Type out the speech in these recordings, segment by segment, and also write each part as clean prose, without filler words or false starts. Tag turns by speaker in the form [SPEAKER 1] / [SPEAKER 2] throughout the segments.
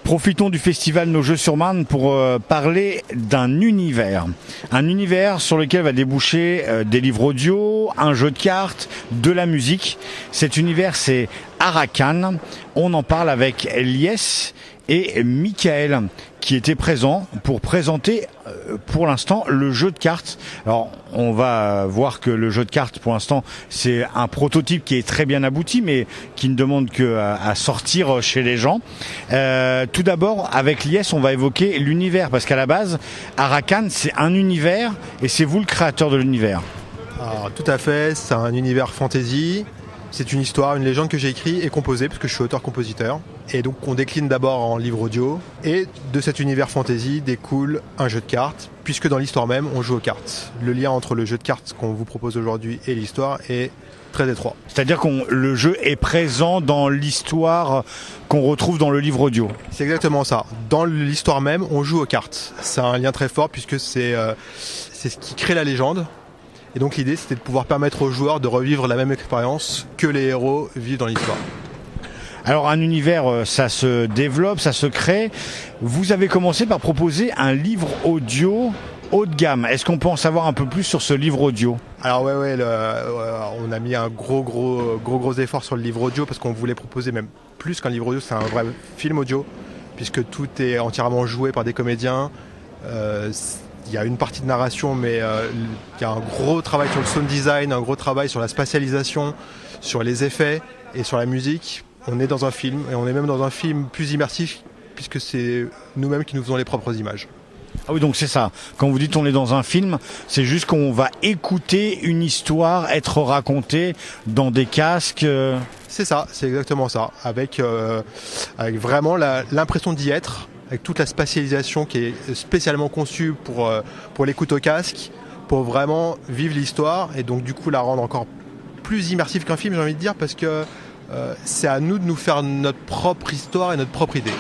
[SPEAKER 1] Profitons du festival Nos Jeux sur Marne pour parler d'un univers. Un univers sur lequel va déboucher des livres audio, un jeu de cartes, de la musique. Cet univers, c'est Arakan. On en parle avec Lies et Michael qui étaient présents pour présenter pour l'instant le jeu de cartes. Alors on va voir que le jeu de cartes pour l'instant c'est un prototype qui est très bien abouti mais qui ne demande que à sortir chez les gens. Tout d'abord avec Lies on va évoquer l'univers parce qu'à la base Arakan c'est un univers et c'est vous le créateur de l'univers.
[SPEAKER 2] Alors, tout à fait, c'est un univers fantasy. C'est une histoire, une légende que j'ai écrite et composée, parce que je suis auteur-compositeur. Et donc on décline d'abord en livre audio. Et de cet univers fantasy découle un jeu de cartes, puisque dans l'histoire même, on joue aux cartes. Le lien entre le jeu de cartes qu'on vous propose aujourd'hui et l'histoire est très étroit.
[SPEAKER 1] C'est-à-dire que le jeu est présent dans l'histoire qu'on retrouve dans le livre audio.
[SPEAKER 2] C'est exactement ça. Dans l'histoire même, on joue aux cartes. C'est un lien très fort, puisque c'est ce qui crée la légende. Et donc l'idée c'était de pouvoir permettre aux joueurs de revivre la même expérience que les héros vivent dans l'histoire.
[SPEAKER 1] Alors un univers, ça se développe, ça se crée. Vous avez commencé par proposer un livre audio haut de gamme. Est-ce qu'on peut en savoir un peu plus sur ce livre audio ?
[SPEAKER 2] Alors on a mis un gros effort sur le livre audio parce qu'on voulait proposer même plus qu'un livre audio, c'est un vrai film audio puisque tout est entièrement joué par des comédiens. Il y a une partie de narration, mais il y a un gros travail sur le sound design, un gros travail sur la spatialisation, sur les effets et sur la musique. On est dans un film, et on est même dans un film plus immersif, puisque c'est nous-mêmes qui nous faisons les propres images.
[SPEAKER 1] Ah oui, donc c'est ça. Quand vous dites on est dans un film, c'est juste qu'on va écouter une histoire être racontée dans des casques.
[SPEAKER 2] C'est ça, c'est exactement ça, avec vraiment l'impression d'y être. Avec toute la spatialisation qui est spécialement conçue pour l'écoute au casque, pour vraiment vivre l'histoire et donc du coup la rendre encore plus immersive qu'un film, j'ai envie de dire, parce que c'est à nous de nous faire notre propre histoire et notre propre idée.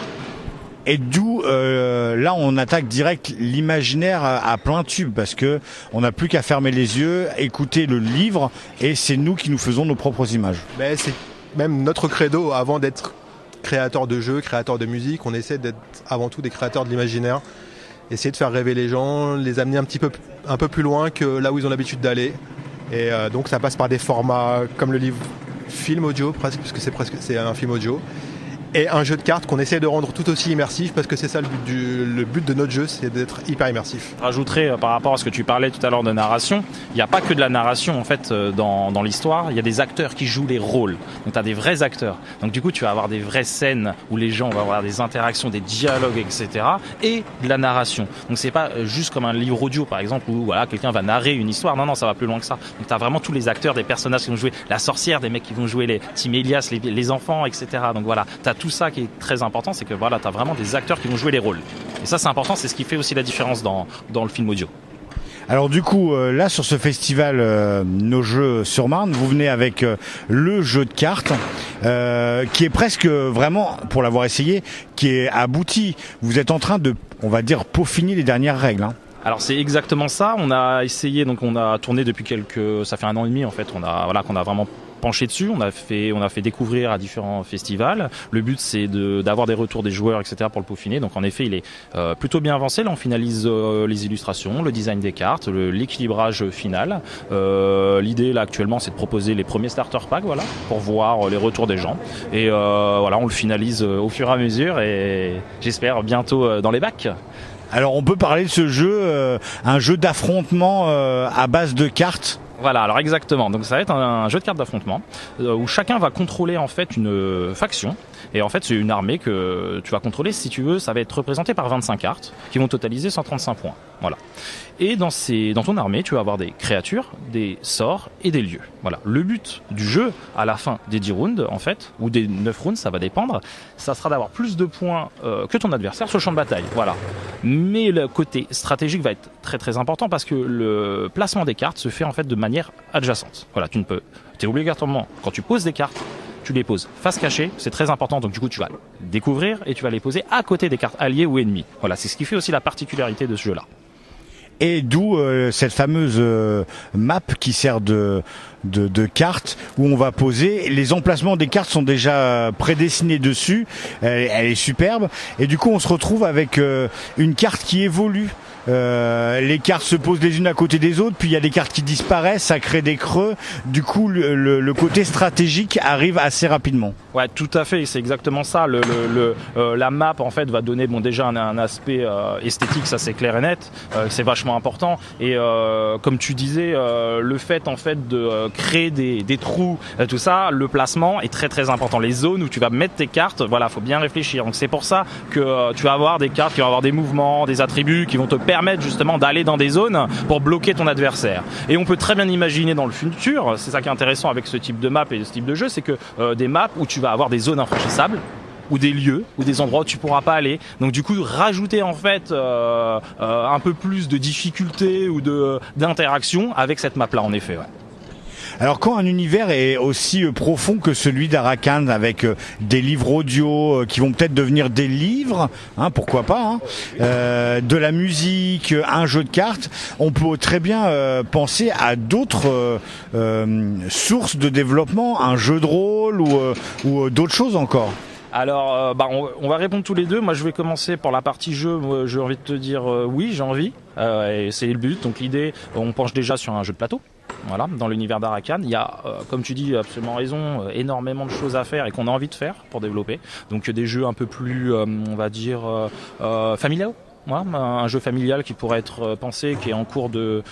[SPEAKER 1] Et d'où là on attaque direct l'imaginaire à plein tube parce que on n'a plus qu'à fermer les yeux, écouter le livre et c'est nous qui nous faisons nos propres images.
[SPEAKER 2] Mais c'est même notre credo avant d'être créateurs de jeux, créateurs de musique, on essaie d'être avant tout des créateurs de l'imaginaire, essayer de faire rêver les gens, les amener un peu plus loin que là où ils ont l'habitude d'aller. Et donc ça passe par des formats comme le livre film audio presque, puisque c'est un film audio. Et un jeu de cartes qu'on essaie de rendre tout aussi immersif parce que c'est ça le but de notre jeu, c'est d'être hyper immersif.
[SPEAKER 3] Je rajouterais par rapport à ce que tu parlais tout à l'heure de narration, il n'y a pas que de la narration en fait dans l'histoire, il y a des acteurs qui jouent les rôles. Donc tu as des vrais acteurs. Donc du coup tu vas avoir des vraies scènes où les gens vont avoir des interactions, des dialogues, etc. et de la narration. Donc c'est pas juste comme un livre audio par exemple où voilà, quelqu'un va narrer une histoire. Non, ça va plus loin que ça. Donc tu as vraiment tous les acteurs, des personnages qui vont jouer la sorcière, des mecs qui vont jouer les Tim Elias, les enfants, etc. Donc voilà, tu as tout ça qui est très important, c'est que voilà, tu as vraiment des acteurs qui vont jouer les rôles. Et ça c'est important, c'est ce qui fait aussi la différence dans le film audio.
[SPEAKER 1] Alors du coup, là sur ce festival Nos Jeux sur Marne, vous venez avec le jeu de cartes qui est presque vraiment, pour l'avoir essayé, qui est abouti. Vous êtes en train de, on va dire, peaufiner les dernières règles.
[SPEAKER 3] Alors c'est exactement ça, on a essayé, donc on a tourné depuis ça fait 1 an et demi en fait, qu'on a vraiment penché dessus, on a fait découvrir à différents festivals. Le but c'est d'avoir des retours des joueurs, etc. pour le peaufiner. Donc en effet il est plutôt bien avancé. Là on finalise les illustrations, le design des cartes, l'équilibrage final. L'idée là actuellement c'est de proposer les premiers starter packs, voilà, pour voir les retours des gens. Et voilà, on le finalise au fur et à mesure et j'espère bientôt dans les bacs.
[SPEAKER 1] Alors on peut parler de ce jeu, un jeu d'affrontement à base de cartes.
[SPEAKER 3] Voilà, alors exactement. Donc ça va être un jeu de cartes d'affrontement où chacun va contrôler en fait une faction. Et en fait, c'est une armée que tu vas contrôler. Si tu veux, ça va être représenté par 25 cartes qui vont totaliser 135 points. Voilà. Et dans ton armée, tu vas avoir des créatures, des sorts et des lieux. Voilà. Le but du jeu, à la fin des 10 rounds, en fait, ou des 9 rounds, ça va dépendre, ça sera d'avoir plus de points que ton adversaire sur le champ de bataille. Voilà. Mais le côté stratégique va être très très important parce que le placement des cartes se fait en fait de manière adjacente. Voilà, t'es obligatoirement, quand tu poses des cartes, tu les poses face cachée, c'est très important, donc du coup tu vas découvrir et tu vas les poser à côté des cartes alliées ou ennemies. Voilà, c'est ce qui fait aussi la particularité de ce jeu-là.
[SPEAKER 1] Et d'où cette fameuse map qui sert de de cartes où on va poser. Les emplacements des cartes sont déjà prédessinés dessus. Elle est superbe. Et du coup, on se retrouve avec une carte qui évolue. Les cartes se posent les unes à côté des autres, puis il y a des cartes qui disparaissent, ça crée des creux. Du coup, le côté stratégique arrive assez rapidement.
[SPEAKER 3] Ouais, tout à fait, c'est exactement ça. La map en fait va donner déjà un aspect esthétique, ça c'est clair et net, c'est vachement important. Et comme tu disais, le fait en fait de créer des trous, tout ça, le placement est très très important. Les zones où tu vas mettre tes cartes, voilà, faut bien réfléchir. Donc c'est pour ça que tu vas avoir des cartes qui vont avoir des mouvements, des attributs qui vont te permettre justement d'aller dans des zones pour bloquer ton adversaire. Et on peut très bien imaginer dans le futur, c'est ça qui est intéressant avec ce type de map et ce type de jeu, c'est que des maps où tu vas avoir des zones infranchissables, ou des lieux, ou des endroits où tu pourras pas aller. Donc du coup, rajouter en fait un peu plus de difficulté ou d'interaction avec cette map-là, en effet. Ouais.
[SPEAKER 1] Alors quand un univers est aussi profond que celui d'Arakan, avec des livres audio qui vont peut-être devenir des livres, hein, pourquoi pas, hein, de la musique, un jeu de cartes, on peut très bien penser à d'autres sources de développement, un jeu de rôle ou d'autres choses encore.
[SPEAKER 3] Alors, on va répondre tous les deux. Moi, je vais commencer pour la partie jeu. Moi, j'ai envie de te dire oui, j'ai envie. Et c'est le but. Donc l'idée, on penche déjà sur un jeu de plateau. Voilà, dans l'univers d'Arakan, il y a, comme tu dis, absolument raison, énormément de choses à faire et qu'on a envie de faire pour développer. Donc des jeux un peu plus, on va dire, familiaux. Voilà, un jeu familial qui pourrait être pensé, qui est en cours de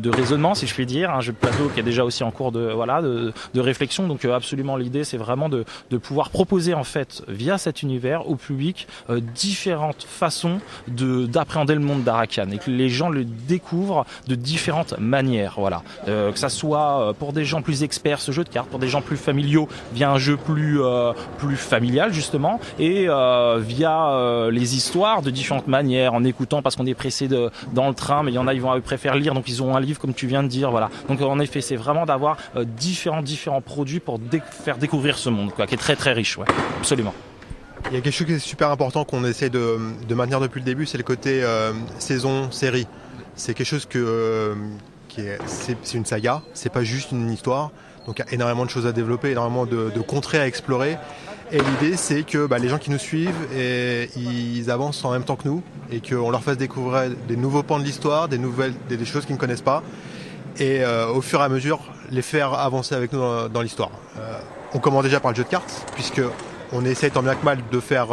[SPEAKER 3] raisonnement, si je puis dire, un jeu de plateau qui est déjà aussi en cours de réflexion. Donc absolument, l'idée, c'est vraiment de pouvoir proposer en fait via cet univers au public différentes façons d'appréhender le monde d'Arakan et que les gens le découvrent de différentes manières. Voilà, que ça soit pour des gens plus experts ce jeu de cartes, pour des gens plus familiaux via un jeu plus familial justement, et via les histoires de différentes manières, en écoutant parce qu'on est pressé dans le train, mais il y en a, ils vont préférer lire, donc ils ont un livre comme tu viens de dire, voilà. Donc en effet, c'est vraiment d'avoir différents produits pour faire découvrir ce monde, quoi, qui est très très riche, ouais, absolument.
[SPEAKER 2] Il y a quelque chose qui est super important qu'on essaie de maintenir depuis le début, c'est le côté saison, série. C'est quelque chose c'est une saga, c'est pas juste une histoire, donc il y a énormément de choses à développer, énormément de contrées à explorer. Et l'idée, c'est que les gens qui nous suivent, ils avancent en même temps que nous et qu'on leur fasse découvrir des nouveaux pans de l'histoire, des choses qu'ils ne connaissent pas, et au fur et à mesure, les faire avancer avec nous dans l'histoire. On commence déjà par le jeu de cartes, puisque on essaie tant bien que mal de faire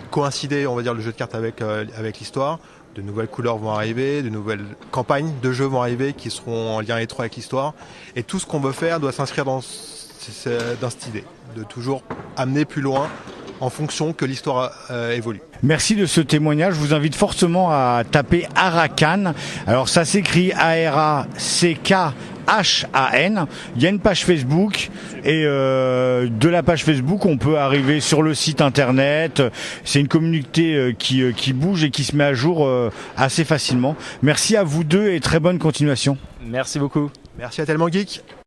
[SPEAKER 2] coïncider, on va dire, le jeu de cartes avec l'histoire. De nouvelles couleurs vont arriver, de nouvelles campagnes de jeux vont arriver qui seront en lien étroit avec l'histoire. Et tout ce qu'on veut faire doit s'inscrire dans cette idée, de toujours amener plus loin en fonction que l'histoire évolue.
[SPEAKER 1] Merci de ce témoignage. Je vous invite fortement à taper Arakan. Alors ça s'écrit Arackhan. Il y a une page Facebook et de la page Facebook, on peut arriver sur le site internet. C'est une communauté qui bouge et qui se met à jour assez facilement. Merci à vous deux et très bonne continuation.
[SPEAKER 3] Merci beaucoup.
[SPEAKER 2] Merci à Tellement Geek.